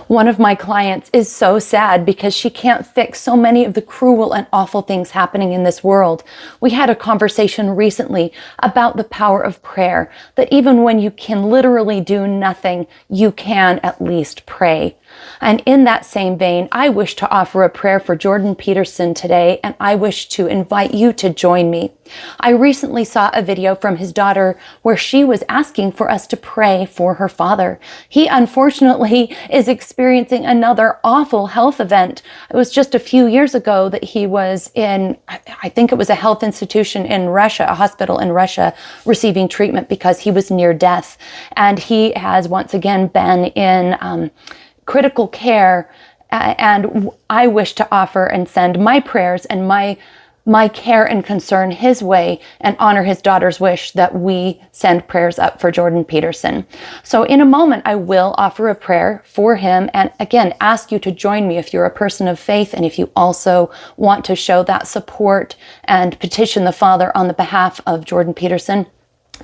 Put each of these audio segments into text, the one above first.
One of my clients is so sad because she can't fix so many of the cruel and awful things happening in this world. We had a conversation recently about the power of prayer, that even when you can literally do nothing, you can at least pray. And in that same vein, I wish to offer a prayer for Jordan Peterson today, and I wish to invite you to join me. I recently saw a video from his daughter where she was asking for us to pray for her father. He unfortunately is experiencing another awful health event. It was just a few years ago that he was in, I think it was a health institution in Russia, a hospital in Russia, receiving treatment because he was near death. And he has once again been in critical care, and I wish to offer and send my prayers and my care and concern his way and honor his daughter's wish that we send prayers up for Jordan Peterson. So in a moment, I will offer a prayer for him, and again, ask you to join me if you're a person of faith and if you also want to show that support and petition the Father on the behalf of Jordan Peterson.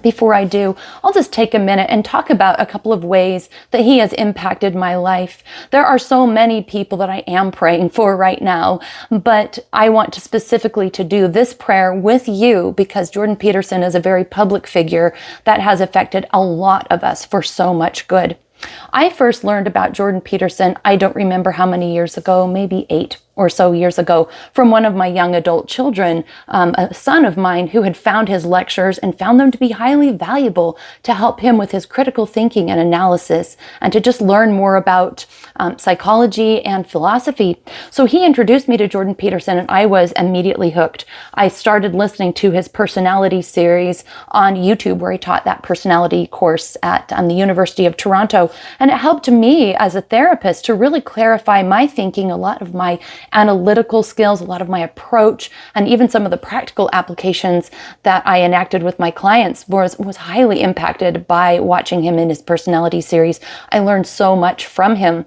Before I do, I'll just take a minute and talk about a couple of ways that he has impacted my life. There are so many people that I am praying for right now, but I want to specifically to do this prayer with you because Jordan Peterson is a very public figure that has affected a lot of us for so much good. I first learned about Jordan Peterson, I don't remember how many years ago, maybe 8 or so years ago, from one of my young adult children, a son of mine who had found his lectures and found them to be highly valuable to help him with his critical thinking and analysis and to just learn more about psychology and philosophy. So he introduced me to Jordan Peterson and I was immediately hooked. I started listening to his personality series on YouTube where he taught that personality course at the University of Toronto. And it helped me as a therapist to really clarify my thinking, a lot of my analytical skills, a lot of my approach, and even some of the practical applications that I enacted with my clients was highly impacted by watching him in his personality series. I learned so much from him.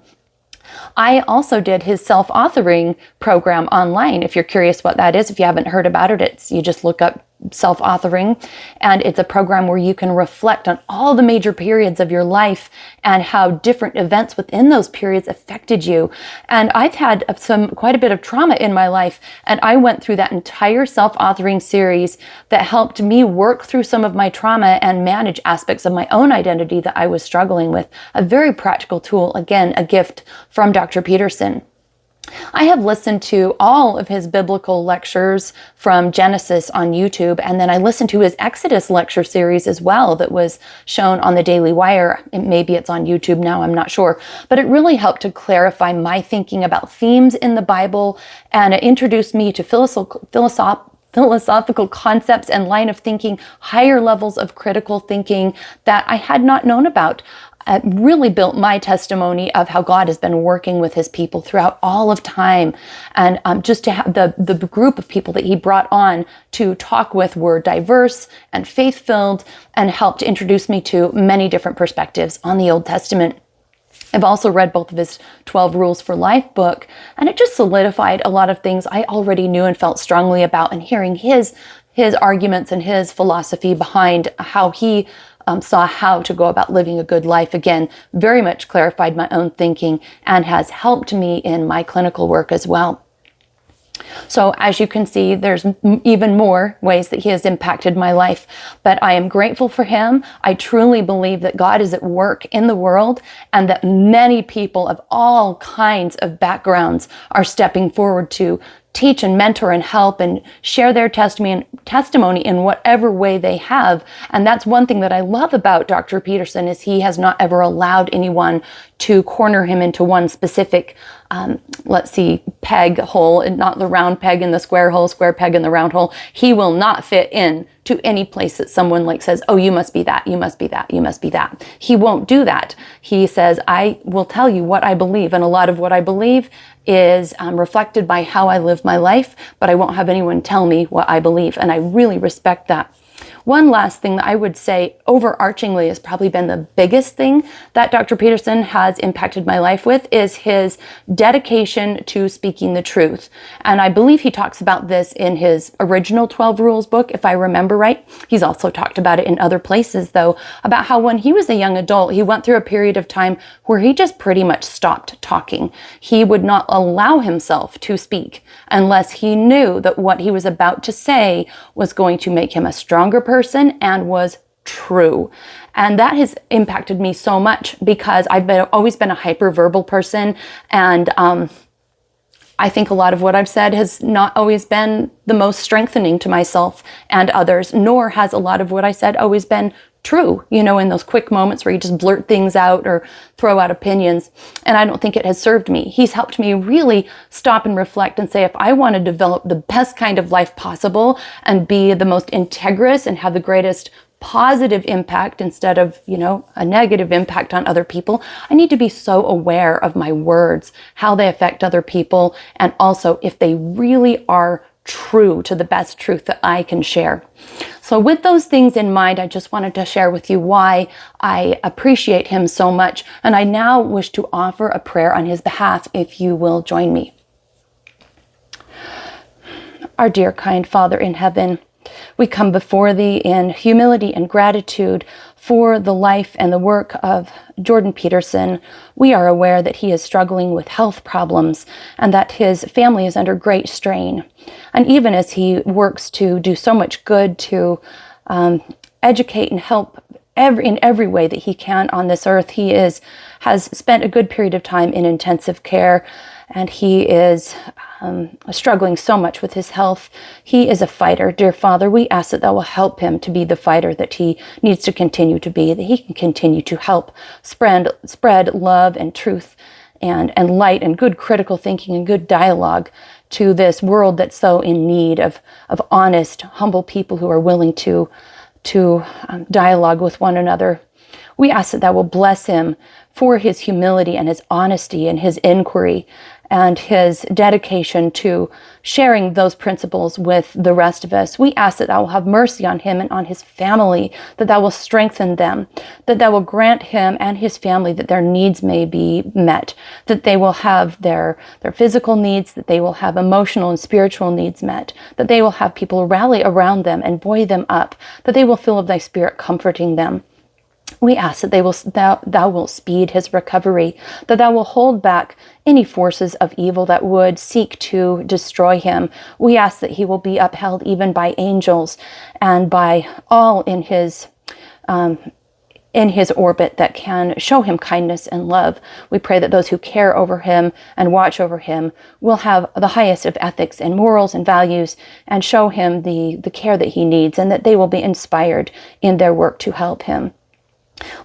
I also did his self-authoring program online. If you're curious what that is, if you haven't heard about it, you just look up self-authoring, and it's a program where you can reflect on all the major periods of your life and how different events within those periods affected you. And I've had quite a bit of trauma in my life, and I went through that entire self-authoring series that helped me work through some of my trauma and manage aspects of my own identity that I was struggling with. A very practical tool, again, a gift from Dr. Peterson. I have listened to all of his biblical lectures from Genesis on YouTube, and then I listened to his Exodus lecture series as well that was shown on the Daily Wire. Maybe it's on YouTube now, I'm not sure. But it really helped to clarify my thinking about themes in the Bible, and it introduced me to philosophical concepts and line of thinking, higher levels of critical thinking that I had not known about. It really built my testimony of how God has been working with his people throughout all of time. And just to have the group of people that he brought on to talk with were diverse and faith-filled and helped introduce me to many different perspectives on the Old Testament. I've also read both of his 12 Rules for Life book, and it just solidified a lot of things I already knew and felt strongly about, and hearing his arguments and his philosophy behind how he saw how to go about living a good life, again, very much clarified my own thinking and has helped me in my clinical work as well. So as you can see, there's even more ways that he has impacted my life, but I am grateful for him. I truly believe that God is at work in the world and that many people of all kinds of backgrounds are stepping forward to teach and mentor and help and share their testimony in whatever way they have. And that's one thing that I love about Dr. Peterson is he has not ever allowed anyone to corner him into one specific, peg hole, and not the round peg in the square hole, square peg in the round hole. He will not fit in to any place that someone says, oh, you must be that, you must be that, you must be that. He won't do that. He says, I will tell you what I believe. And a lot of what I believe is reflected by how I live my life, but I won't have anyone tell me what I believe. And I really respect that. One last thing that I would say overarchingly has probably been the biggest thing that Dr. Peterson has impacted my life with is his dedication to speaking the truth. And I believe he talks about this in his original 12 Rules book, if I remember right. He's also talked about it in other places, though, about how when he was a young adult, he went through a period of time where he just pretty much stopped talking. He would not allow himself to speak unless he knew that what he was about to say was going to make him a stronger person and was true. And that has impacted me so much because I've always been a hyperverbal person, and I think a lot of what I've said has not always been the most strengthening to myself and others, nor has a lot of what I said always been true, in those quick moments where you just blurt things out or throw out opinions. And I don't think it has served me. He's helped me really stop and reflect and say, if I want to develop the best kind of life possible and be the most integrous and have the greatest positive impact instead of, a negative impact on other people, I need to be so aware of my words, how they affect other people, and also if they really are true to the best truth that I can share. So with those things in mind, I just wanted to share with you why I appreciate him so much. And I now wish to offer a prayer on his behalf, if you will join me. Our dear kind Father in heaven, we come before thee in humility and gratitude for the life and the work of Jordan Peterson. We are aware that he is struggling with health problems and that his family is under great strain. And even as he works to do so much good to educate and help in every way that he can on this earth, he has spent a good period of time in intensive care, and he is struggling so much with his health. He is a fighter. Dear Father, we ask that thou will help him to be the fighter that he needs to continue to be, that he can continue to help spread love and truth and light and good critical thinking and good dialogue to this world that's so in need of honest, humble people who are willing to dialogue with one another. We ask that thou will bless him for his humility and his honesty and his inquiry and his dedication to sharing those principles with the rest of us. We ask that thou will have mercy on him and on his family, that thou will strengthen them, that thou will grant him and his family that their needs may be met, that they will have their physical needs, that they will have emotional and spiritual needs met, that they will have people rally around them and buoy them up, that they will feel of thy Spirit comforting them. We ask that thou wilt speed his recovery, that thou will hold back any forces of evil that would seek to destroy him. We ask that he will be upheld even by angels and by all in his orbit that can show him kindness and love. We pray that those who care over him and watch over him will have the highest of ethics and morals and values and show him the care that he needs, and that they will be inspired in their work to help him.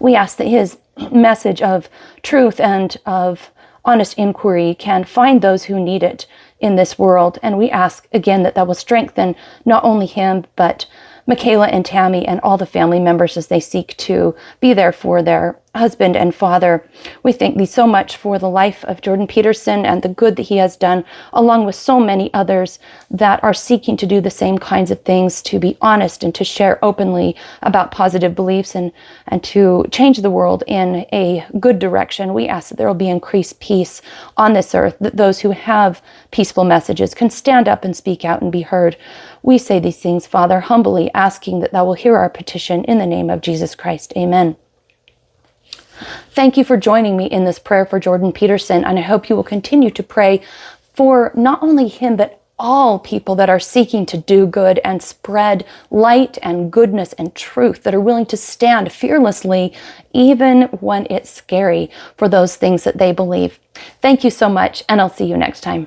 We ask that his message of truth and of honest inquiry can find those who need it in this world. And we ask again that thou will strengthen not only him, but Mikhayla and Tammy and all the family members as they seek to be there for their husband and father. We thank thee so much for the life of Jordan Peterson and the good that he has done, along with so many others that are seeking to do the same kinds of things, to be honest and to share openly about positive beliefs and to change the world in a good direction. We ask that there will be increased peace on this earth, that those who have peaceful messages can stand up and speak out and be heard. We say these things, Father, humbly asking that thou will hear our petition in the name of Jesus Christ. Amen. Thank you for joining me in this prayer for Jordan Peterson, and I hope you will continue to pray for not only him, but all people that are seeking to do good and spread light and goodness and truth, that are willing to stand fearlessly, even when it's scary, for those things that they believe. Thank you so much, and I'll see you next time.